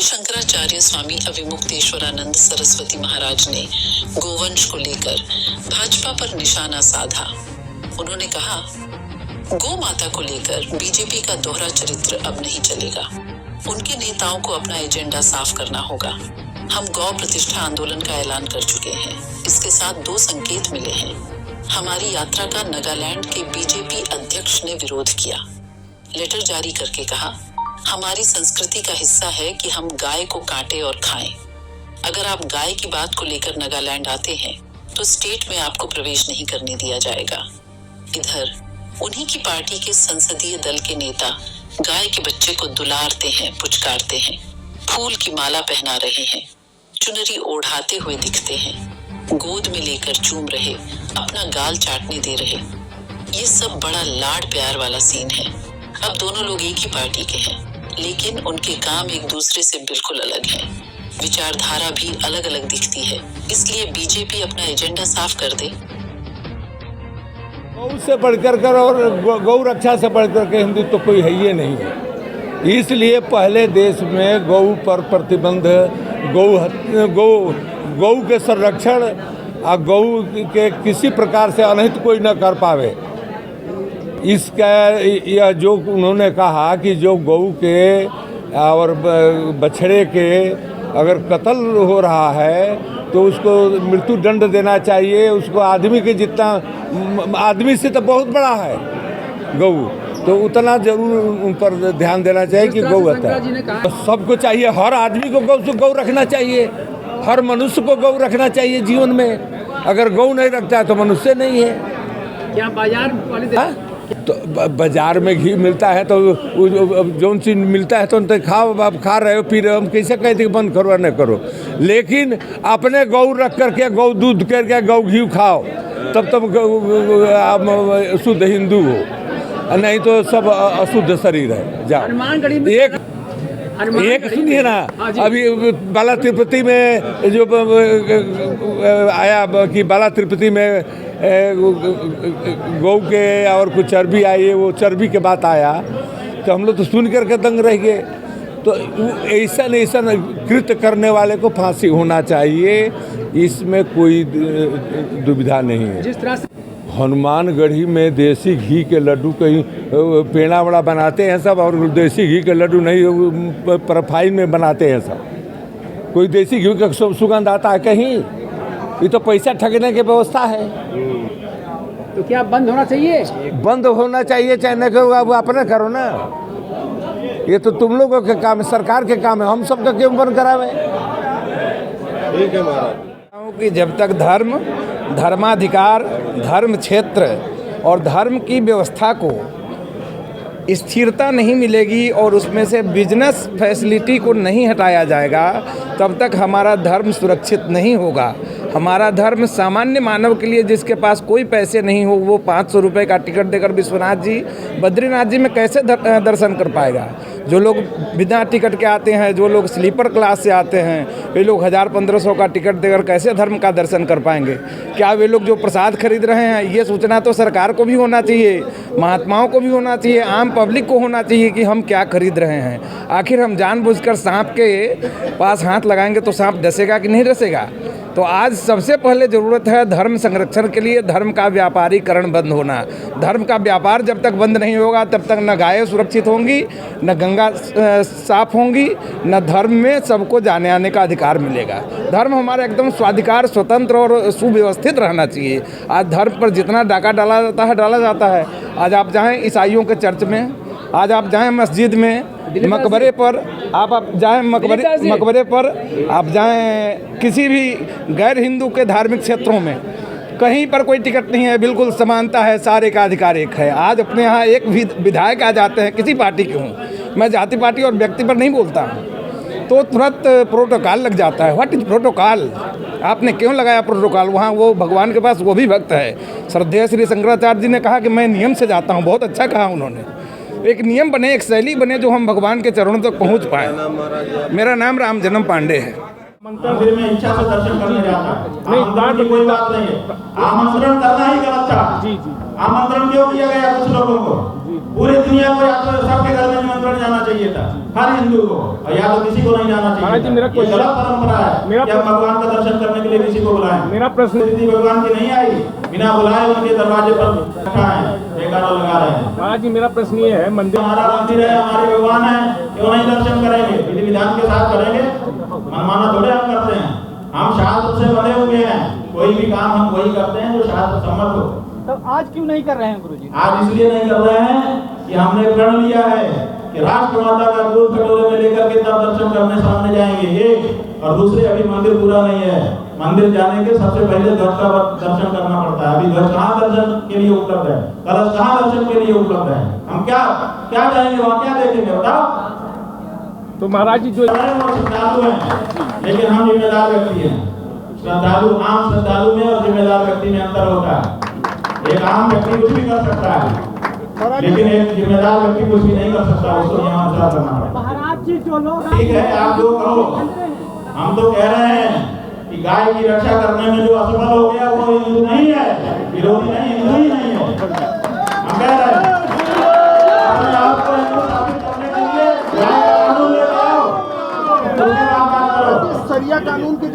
शंकराचार्य स्वामी अविमुक्तेश्वरानंद सरस्वती महाराज ने गोवंश को लेकर भाजपा पर निशाना साधा। उन्होंने कहा, गौ माता को लेकर बीजेपी का दोहरा चरित्र अब नहीं चलेगा। उनके नेताओं को अपना एजेंडा साफ करना होगा। हम गौ प्रतिष्ठा आंदोलन का ऐलान कर चुके हैं। इसके साथ 2 संकेत मिले हैं। हमारी यात्रा का नागालैंड के बीजेपी अध्यक्ष ने विरोध किया। लेटर जारी करके कहा, हमारी संस्कृति का हिस्सा है कि हम गाय को काटें और खाएं। अगर आप गाय की बात को लेकर नागालैंड आते हैं तो स्टेट में आपको प्रवेश नहीं करने दिया जाएगा। इधर उन्हीं की पार्टी के संसदीय दल के नेता गाय के बच्चे को दुलारते हैं, पुचकारते हैं, फूल की माला पहना रहे हैं, चुनरी ओढ़ाते हुए दिखते हैं, गोद में लेकर चूम रहे, अपना गाल चाटने दे रहे। ये सब बड़ा लाड प्यार वाला सीन है। अब दोनों लोग एक ही पार्टी के हैं, लेकिन उनके काम एक दूसरे से बिल्कुल अलग है। विचारधारा भी अलग अलग दिखती है। इसलिए बीजेपी अपना एजेंडा साफ कर दे। गौ से बढ़कर कर और गौ रक्षा से बढ़कर के हिंदू तो कोई है ही नहीं है। इसलिए पहले देश में गौ पर प्रतिबंध, गौ के संरक्षण और गौ के किसी प्रकार से अनहित कोई न कर पावे। इसका यह जो उन्होंने कहा कि जो गौ के और बछड़े के अगर कत्ल हो रहा है तो उसको मृत्यु दंड देना चाहिए। उसको आदमी के जितना, आदमी से तो बहुत बड़ा है गौ, तो उतना जरूर उन पर ध्यान देना चाहिए कि गौ होता है। सबको चाहिए, हर आदमी को गौ रखना चाहिए, हर मनुष्य को गौ रखना चाहिए जीवन में। अगर गौ नहीं रखता है तो मनुष्य नहीं है। क्या बाजार वाले तो बाजार में घी मिलता है तो जो चीज मिलता है तो खाओ, आप खा रहे हो, पी रहे हो। हम कैसे कहते हैं बंद करो न करो, लेकिन अपने गौ रख करके, गौ दूध करके, गौ घी खाओ, तब आप शुद्ध हिंदू हो, नहीं तो सब अशुद्ध शरीर है। जाओ एक सुनिए ना, अभी बाला तिरुपति में जो आया कि बाला तिरुपति में गौ के और कुछ चर्बी आई है, वो चर्बी के बात आया तो हम लोग तो सुन करके दंग रह गए। तो ऐसा कृत्य करने वाले को फांसी होना चाहिए, इसमें कोई दुविधा नहीं है। जिस तरह से हनुमानगढ़ी में देसी घी के लड्डू कहीं पेड़ा बड़ा बनाते हैं सब, और देसी घी के लड्डू नहीं परफाइन में बनाते हैं सब। कोई देसी घी का सुगंध आता है कहीं? ये तो पैसा ठगने की व्यवस्था है। तो क्या बंद होना चाहिए? बंद होना चाहिए, चाहे न करो, आप अपना करो ना। ये तो तुम लोगों के काम है, सरकार के काम है, हम सबका क्यों बंद करावे? ठीक है महाराज कि जब तक धर्म, धर्माधिकार, धर्म क्षेत्र और धर्म की व्यवस्था को स्थिरता नहीं मिलेगी और उसमें से बिजनेस फैसिलिटी को नहीं हटाया जाएगा, तब तक हमारा धर्म सुरक्षित नहीं होगा। हमारा धर्म सामान्य मानव के लिए, जिसके पास कोई पैसे नहीं हो, वो 500 रुपये का टिकट देकर विश्वनाथ जी, बद्रीनाथ जी में कैसे दर्शन कर पाएगा? जो लोग बिना टिकट के आते हैं, जो लोग स्लीपर क्लास से आते हैं, वे लोग 1000-1500 का टिकट देकर कैसे धर्म का दर्शन कर पाएंगे? क्या वे लोग जो प्रसाद खरीद रहे हैं, ये सूचना तो सरकार को भी होना चाहिए, महात्माओं को भी होना चाहिए, आम पब्लिक को होना चाहिए कि हम क्या खरीद रहे हैं। आखिर हम जानबूझकर सांप के पास हाथ लगाएंगे तो सांप डसेगा कि नहीं डसेगा? तो आज सबसे पहले ज़रूरत है धर्म संरक्षण के लिए धर्म का व्यापारीकरण बंद होना। धर्म का व्यापार जब तक बंद नहीं होगा तब तक न गायें सुरक्षित होंगी, न गंगा साफ होंगी, न धर्म में सबको जाने आने का अधिकार मिलेगा। धर्म हमारा एकदम स्वाधिकार, स्वतंत्र और सुव्यवस्थित रहना चाहिए। आज धर्म पर जितना डाका डाला जाता है। आज आप जाएँ ईसाइयों के चर्च में, आज आप जाएँ मस्जिद में, मकबरे पर आप जाएँ, मकबरे पर आप जाएँ, किसी भी गैर हिंदू के धार्मिक क्षेत्रों में कहीं पर कोई टिकट नहीं है, बिल्कुल समानता है, सारे का अधिकार एक है। आज अपने यहाँ एक भी विधायक आ जाते हैं, किसी पार्टी के हों, मैं जाति पार्टी और व्यक्ति पर नहीं बोलता हूँ, तो तुरंत प्रोटोकॉल लग जाता है। What is protocol? आपने क्यों लगाया प्रोटोकॉल? वहाँ वो भगवान के पास वो भी भक्त है। श्रद्धेय श्री शंकराचार्य जी ने कहा कि मैं नियम से जाता हूँ। बहुत अच्छा कहा उन्होंने। एक नियम बने, एक शैली बने जो हम भगवान के चरणों तक पहुँच पाए। मेरा नाम राम जन्म पांडे है। मंदिर में इच्छा से दर्शन करने जाता है। आमंत्रण की कोई बात नहीं है। आमंत्रण करना ही गलत था। आमंत्रण क्यों किया गया कुछ लोगों को? पूरी दुनिया को या तो सबके घर में निमंत्रण जाना चाहिए था, हर हिंदू को, और या तो किसी को नहीं जाना महाराज जी, चाहिए। मेरा ये क्वेश्चन- गलत परंपरा है मेरा कि हम भगवान का दर्शन करने के लिए किसी को बुलाएं। मेरा प्रश्न- स्थिति भगवान की नहीं आई, बिना बुलाए उनके दरवाजे पर रखा है, बेकार लगा रहे हैं। महाराज जी, मेरा प्रश्न ये है, मंदिर हमारा मंदिर है, हमारे भगवान है, क्यों नहीं दर्शन करेंगे? विधि विधान के साथ करेंगे, मनमाना थोड़े हम करते हैं। हम शास्त्र से बंधे हुए हैं, कोई भी काम हम वही करते हैं जो शास्त्र सम्मत हो। तो आज क्यों नहीं कर रहे हैं गुरुजी? आज इसलिए नहीं कर रहे हैं कि हमने प्रण लिया है कि राष्ट्र माता का दूध कटोरे में लेकर के तब दर्शन करने सामने जाएंगे, एक। और दूसरे, अभी मंदिर पूरा नहीं है, मंदिर जाने के सबसे पहले ध्वज का दर्शन करना पड़ता है। अभी ध्वज कहाँ दर्शन के लिए उपलब्ध है, कलश कहाँ दर्शन के लिए उपलब्ध है? हम क्या क्या जाएंगे वहाँ, क्या देखेंगे बताओ? तो महाराज जी जो श्रद्धालु हैं, लेकिन हम जिम्मेदार व्यक्ति हैं। श्रद्धालु, आम श्रद्धालु में और जिम्मेदार व्यक्ति में अंतर होता है। एक आम व्यक्ति कुछ भी कर सकता है, लेकिन एक जिम्मेदार व्यक्ति कुछ भी नहीं कर सकता, उसको नियमानुसार करना पड़ेगा। महाराज जी जो लोग ठीक है, आप जो कहो, हम तो कह रहे हैं कि गाय की रक्षा करने में जो असफल हो गया वो हिंदू नहीं है, विरोधी नहीं, हिंदू ही नहीं है। हम कह रहे हैं अपने आप को हिंदू साबित करने के लिए गाय का कानून लेकर आओ, उसके बाद बात करो। सरिया कानून की